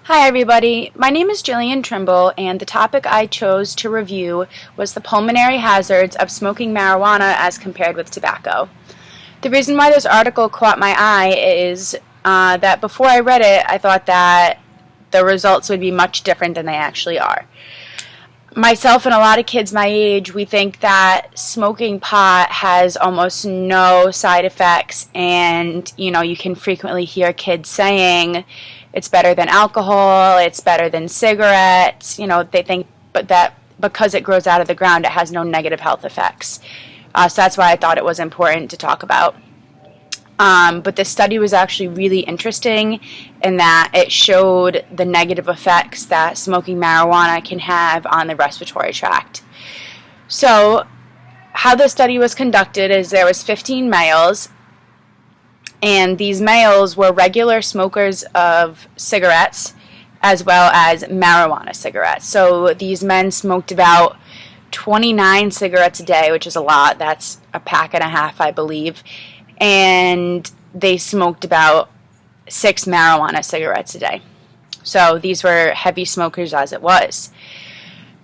Hi everybody, my name is Jillian Trimble and the topic I chose to review was the pulmonary hazards of smoking marijuana as compared with tobacco. The reason why this article caught my eye is that before I read it, I thought that the results would be much different than they actually are. Myself and a lot of kids my age, we think that smoking pot has almost no side effects, and you can frequently hear kids saying it's better than alcohol, it's better than cigarettes. They think that because it grows out of the ground, it has no negative health effects. So that's why I thought it was important to talk about. But this study was actually really interesting in that it showed the negative effects that smoking marijuana can have on the respiratory tract. So how the study was conducted is there was 15 males, and these males were regular smokers of cigarettes as well as marijuana cigarettes. So these men smoked about 29 cigarettes a day, which is a lot. That's a pack and a half, I believe. And they smoked about 6 marijuana cigarettes a day. So these were heavy smokers as it was.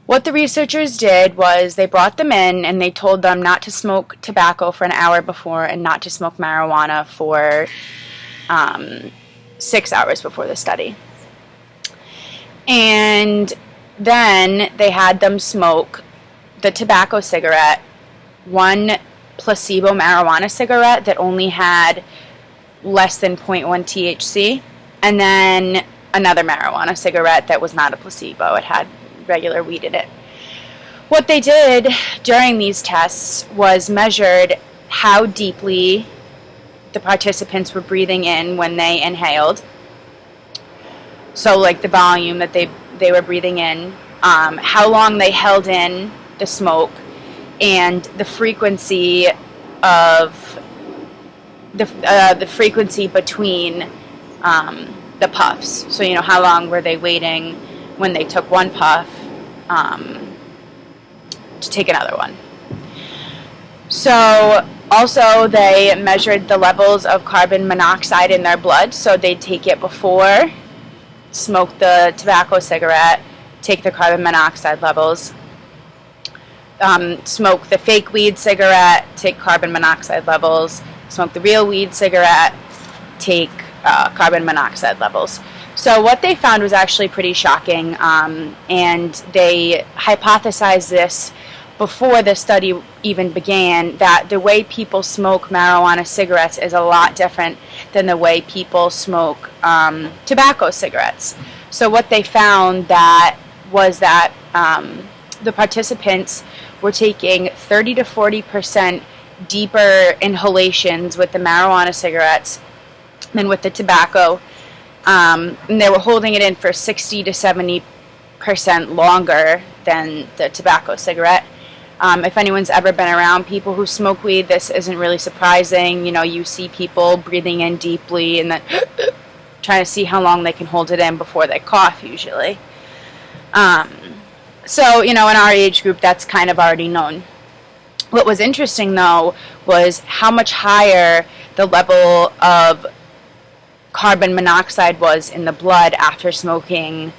What the researchers did was they brought them in and they told them not to smoke tobacco for an hour before and not to smoke marijuana for 6 hours before the study. And then they had them smoke the tobacco cigarette, one placebo marijuana cigarette that only had less than 0.1 THC, and then another marijuana cigarette that was not a placebo. It had regular weed in it. What they did during these tests was measured how deeply the participants were breathing in when they inhaled. So like the volume that they were breathing in, how long they held in the smoke, and the frequency of the frequency between the puffs. So how long were they waiting when they took one puff to take another one. So also they measured the levels of carbon monoxide in their blood. So they'd take it before, smoke the tobacco cigarette, take the carbon monoxide levels, smoke the fake weed cigarette, take carbon monoxide levels, smoke the real weed cigarette, take carbon monoxide levels. So what they found was actually pretty shocking, and they hypothesized this before the study even began, that the way people smoke marijuana cigarettes is a lot different than the way people smoke tobacco cigarettes. So what they found was that the participants were taking 30 to 40% deeper inhalations with the marijuana cigarettes than with the tobacco. And they were holding it in for 60 to 70% longer than the tobacco cigarette. If anyone's ever been around people who smoke weed, this isn't really surprising. You see people breathing in deeply and then trying to see how long they can hold it in before they cough, usually. So, in our age group, that's kind of already known. What was interesting, though, was how much higher the level of carbon monoxide was in the blood after smoking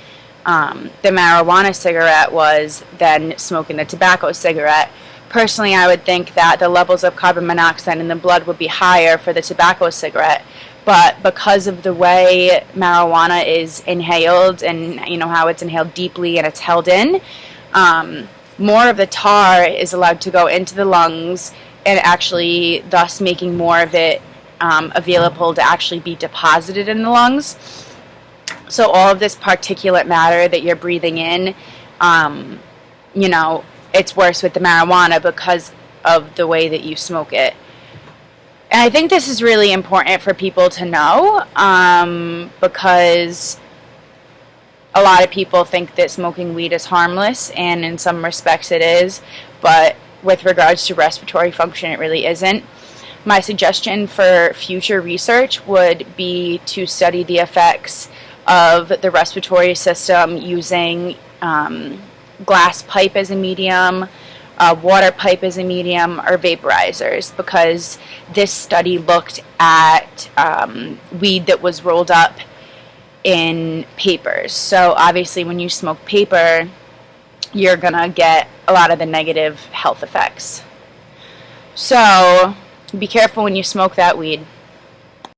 the marijuana cigarette was than smoking the tobacco cigarette. Personally, I would think that the levels of carbon monoxide in the blood would be higher for the tobacco cigarette, but because of the way marijuana is inhaled and how it's inhaled deeply and it's held in, more of the tar is allowed to go into the lungs and actually thus making more of it available to actually be deposited in the lungs. So all of this particulate matter that you're breathing in, it's worse with the marijuana because of the way that you smoke it. And I think this is really important for people to know, because a lot of people think that smoking weed is harmless, and in some respects it is, but with regards to respiratory function, it really isn't. My suggestion for future research would be to study the effects of the respiratory system using glass pipe as a medium, water pipe as a medium, or vaporizers, because this study looked at weed that was rolled up in papers. So obviously when you smoke paper, you're gonna get a lot of the negative health effects. So be careful when you smoke that weed.